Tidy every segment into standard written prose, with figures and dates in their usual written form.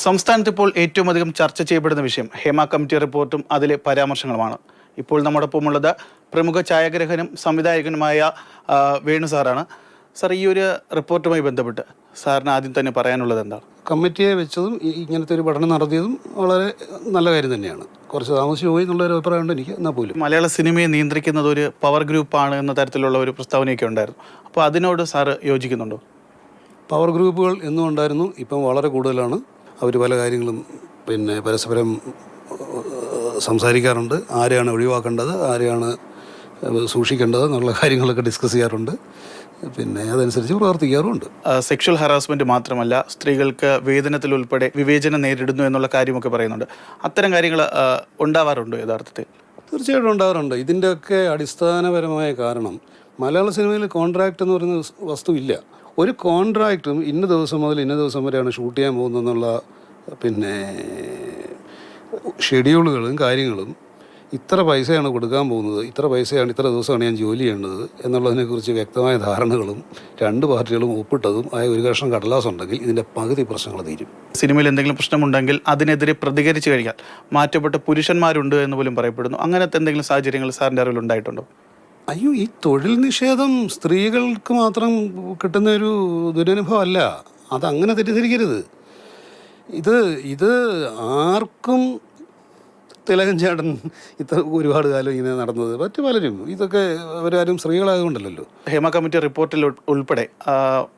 സംസ്ഥാനത്ത് ഇപ്പോൾ ഏറ്റവും അധികം ചർച്ച ചെയ്യപ്പെടുന്ന വിഷയം ഹേമ കമ്മിറ്റി റിപ്പോർട്ടും അതിലെ പരാമർശങ്ങളുമാണ്. ഇപ്പോൾ നമ്മോടൊപ്പമുള്ളത് പ്രമുഖ ഛായാഗ്രഹനും സംവിധായകനുമായ വേണു സാറാണ്. സാർ, ഈ ഒരു റിപ്പോർട്ടുമായി ബന്ധപ്പെട്ട് സാറിന് ആദ്യം തന്നെ പറയാനുള്ളത് എന്താണ്? കമ്മിറ്റിയെ വെച്ചതും ഇങ്ങനത്തെ ഒരു പഠനം നടത്തിയതും വളരെ നല്ല കാര്യം തന്നെയാണ്. കുറച്ച് താമസിച്ച് പോയി എന്നുള്ളൊരു അഭിപ്രായമുണ്ട് എനിക്ക്. എന്നാൽ പോലും മലയാള സിനിമയെ നിയന്ത്രിക്കുന്നത് ഒരു പവർ ഗ്രൂപ്പാണ് എന്ന തരത്തിലുള്ള ഒരു പ്രസ്താവനയൊക്കെ ഉണ്ടായിരുന്നു. അപ്പോൾ അതിനോട് സാറ് യോജിക്കുന്നുണ്ടോ? പവർ ഗ്രൂപ്പുകൾ എന്നും ഉണ്ടായിരുന്നു, ഇപ്പം വളരെ കൂടുതലാണ്. അവർ പല കാര്യങ്ങളും പരസ്പരം സംസാരിക്കാറുണ്ട്. ആരെയാണ് ഒഴിവാക്കേണ്ടത്, ആരെയാണ് സൂക്ഷിക്കേണ്ടത് എന്നുള്ള കാര്യങ്ങളൊക്കെ ഡിസ്കസ് ചെയ്യാറുണ്ട്. അതനുസരിച്ച് പ്രവർത്തിക്കാറുമുണ്ട്. സെക്ഷൽ ഹറാസ്മെൻറ്റ് മാത്രമല്ല, സ്ത്രീകൾക്ക് വേതനത്തിൽ ഉൾപ്പെടെ വിവേചനം നേരിടുന്നു എന്നുള്ള കാര്യമൊക്കെ പറയുന്നുണ്ട്. അത്തരം കാര്യങ്ങൾ ഉണ്ടാവാറുണ്ടോ യഥാർത്ഥത്തിൽ? തീർച്ചയായിട്ടും ഉണ്ടാകാറുണ്ട്. ഇതിൻ്റെയൊക്കെ അടിസ്ഥാനപരമായ കാരണം മലയാള സിനിമയിൽ കോൺട്രാക്റ്റ് എന്ന് പറയുന്ന വസ്തുവില്ല. ഒരു കോൺട്രാക്റ്റും ഇന്ന ദിവസം മുതൽ ഇന്ന ദിവസം വരെയാണ് ഷൂട്ട് ചെയ്യാൻ പോകുന്നതെന്നുള്ള ഷെഡ്യൂളുകളും കാര്യങ്ങളും, ഇത്ര പൈസയാണ് കൊടുക്കാൻ പോകുന്നത്, ഇത്ര പൈസയാണ്, ഇത്ര ദിവസമാണ് ഞാൻ ജോലി ചെയ്യേണ്ടത് എന്നുള്ളതിനെക്കുറിച്ച് വ്യക്തമായ ധാരണകളും രണ്ട് പാർട്ടികളും ഒപ്പിട്ടതും ആയ ഒരു കഷ്ണം കടലാസ് ഉണ്ടെങ്കിൽ ഇതിൻ്റെ പകുതി പ്രശ്നങ്ങൾ തീരും. സിനിമയിൽ എന്തെങ്കിലും പ്രശ്നമുണ്ടെങ്കിൽ അതിനെതിരെ പ്രതികരിച്ചു കഴിഞ്ഞാൽ മാറ്റപ്പെട്ട പുരുഷന്മാരുണ്ട് എന്ന് പോലും പറയപ്പെടുന്നു. അങ്ങനത്തെ എന്തെങ്കിലും സാഹചര്യങ്ങൾ സാറിൻ്റെ അറിവിൽ ഉണ്ടായിട്ടുണ്ടോ? അയ്യോ, ഈ തൊഴിൽ നിഷേധം സ്ത്രീകൾക്ക് മാത്രം കിട്ടുന്ന ഒരു ദുരനുഭവം അല്ല. അതങ്ങനെ തെറ്റിദ്ധരിക്കരുത്. ഇത് ആർക്കും തിലകൻ ചേട്ടൻ ഇത്ര ഒരുപാട് കാലം ഇങ്ങനെ നടന്നത് മറ്റു പലരും ഇതൊക്കെ അവരാരും സ്ത്രീകളായതുകൊണ്ടല്ലോ. ഹേമ കമ്മിറ്റി റിപ്പോർട്ടിൽ ഉൾപ്പെടെ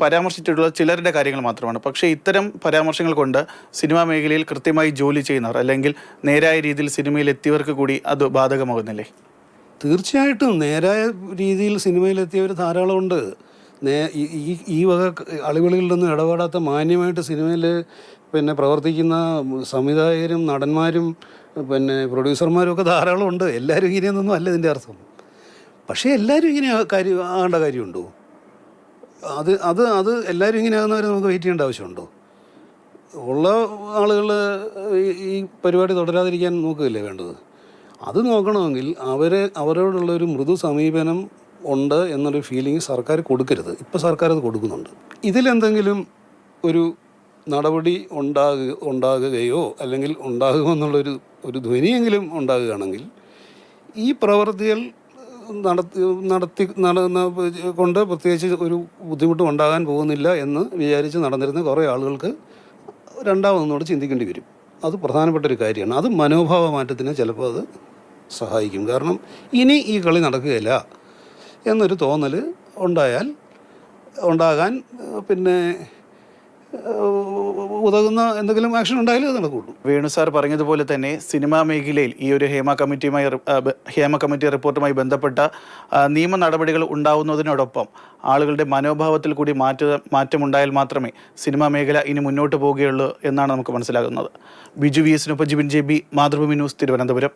പരാമർശിച്ചിട്ടുള്ള ചിലരുടെ കാര്യങ്ങൾ മാത്രമാണ്. പക്ഷേ ഇത്തരം പരാമർശങ്ങൾ കൊണ്ട് സിനിമാ മേഖലയിൽ കൃത്യമായി ജോലി ചെയ്യുന്നവർ അല്ലെങ്കിൽ നേരായ രീതിയിൽ സിനിമയിൽ എത്തിയവർക്ക് കൂടി അത് ബാധകമാകുന്നില്ലേ? തീർച്ചയായിട്ടും നേരായ രീതിയിൽ സിനിമയിലെത്തിയവർ ധാരാളമുണ്ട്. ഈ വക അളിവിളികളിലൊന്നും ഇടപെടാത്ത മാന്യമായിട്ട് സിനിമയിൽ പ്രവർത്തിക്കുന്ന സംവിധായകരും നടന്മാരും പ്രൊഡ്യൂസർമാരും ഒക്കെ ധാരാളമുണ്ട്. എല്ലാവരും ഇങ്ങനെയൊന്നും അല്ല ഇതിൻ്റെ അർത്ഥം. പക്ഷേ എല്ലാവരും ഇങ്ങനെ ആകേണ്ട കാര്യമുണ്ടോ? അത് എല്ലാവരും ഇങ്ങനെ ആകുന്നവരെ നമുക്ക് വെയിറ്റ് ചെയ്യേണ്ട ആവശ്യമുണ്ടോ? ഉള്ള ആളുകൾ ഈ പരിപാടി തുടരാതിരിക്കാൻ നോക്കുകയല്ലേ വേണ്ടത്. അത് നോക്കണമെങ്കിൽ അവരോടുള്ളൊരു മൃദു സമീപനം ഉണ്ട് എന്നൊരു ഫീലിംഗ് സർക്കാർ കൊടുക്കരുത്. ഇപ്പോൾ സർക്കാർ അത് കൊടുക്കുന്നുണ്ട്. ഇതിലെന്തെങ്കിലും ഒരു നടപടി ഉണ്ടാകുകയോ അല്ലെങ്കിൽ ഉണ്ടാകുമെന്നുള്ളൊരു ധ്വനിയെങ്കിലും ഉണ്ടാകുകയാണെങ്കിൽ ഈ പ്രവൃത്തികൾ കൊണ്ട് പ്രത്യേകിച്ച് ഒരു ബുദ്ധിമുട്ടും ഉണ്ടാകാൻ പോകുന്നില്ല എന്ന് വിചാരിച്ച് നടന്നിരുന്ന കുറേ ആളുകൾക്ക് രണ്ടാമതൊന്നുകൂടെ ചിന്തിക്കേണ്ടി വരും. അത് പ്രധാനപ്പെട്ടൊരു കാര്യമാണ്. അത് മനോഭാവ മാറ്റത്തിന് ചിലപ്പോൾ അത് സഹായിക്കും. കാരണം ഇനി ഈ കളി നടക്കുകയില്ല എന്നൊരു തോന്നൽ ഉണ്ടാകാൻ ഉതകുന്ന എന്തെങ്കിലും ആക്ഷൻ ഉണ്ടായാലും അത് നടക്കുള്ളൂ. വേണു സാർ പറഞ്ഞതുപോലെ തന്നെ സിനിമാ മേഖലയിൽ ഈ ഒരു ഹേമ കമ്മിറ്റി റിപ്പോർട്ടുമായി ബന്ധപ്പെട്ട നിയമ നടപടികൾ ഉണ്ടാവുന്നതിനോടൊപ്പം ആളുകളുടെ മനോഭാവത്തിൽ കൂടി മാറ്റമുണ്ടായാൽ മാത്രമേ സിനിമാ മേഖല ഇനി മുന്നോട്ട് പോവുകയുള്ളൂ എന്നാണ് നമുക്ക് മനസ്സിലാകുന്നത്. Biju VS Jibin JB, Mathrubhumi news, Thiruvananthapuram.